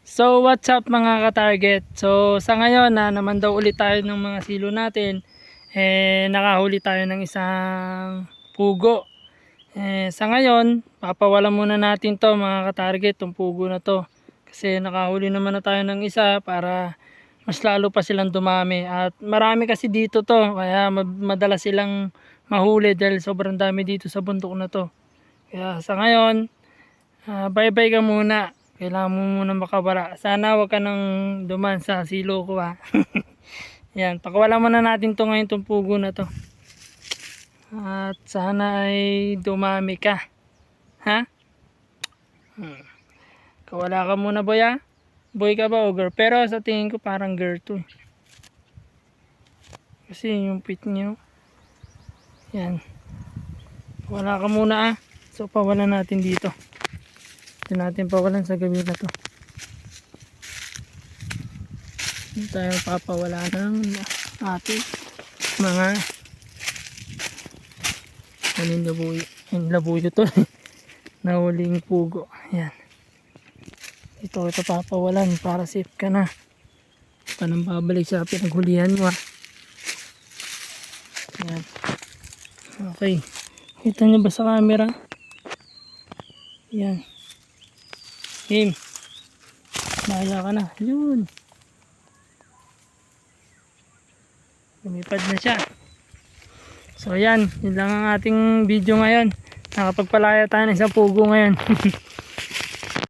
So what's up mga ka-target? So sa ngayon na naman daw ulit tayo ng mga silo natin. Nakahuli tayo ng isang pugo. Sa ngayon, papawalan muna natin to mga ka-target, tong pugo na to. Kasi nakahuli naman na tayo ng isa para mas lalo pa silang dumami. At marami kasi dito to, kaya madalas silang mahuli dahil sobrang dami dito sa bundok na to. Kaya sa ngayon, bye bye ka muna. Kailangan mo muna makawala. Sana wag ka nang duman sa silo ko ha. Yan, pakawalan muna natin to ngayon, tong pugo na to. At sana ay dumami ka. Ha? Kawala ka muna boy ha. Boy ka ba o girl? Pero sa tingin ko parang girl to. Kasi yung pit niyo. Yan. Wala ka muna ah. So pawalan natin dito. Ito natin pawalan sa gabi na to. Hindi tayo papawala ng ating mga labuyo to. Nahuling pugo. Ayan. Ito papawalan para safe ka na. Panang babalik sa pinaghulihan mo. Ayan. Okay. Kita nyo ba sa camera? Ayan. Game. Naya ka na. Yun. Lumipad na siya. So ayan. Yun lang ang ating video ngayon. Nakapagpalaya tayo ng isang pugo ngayon.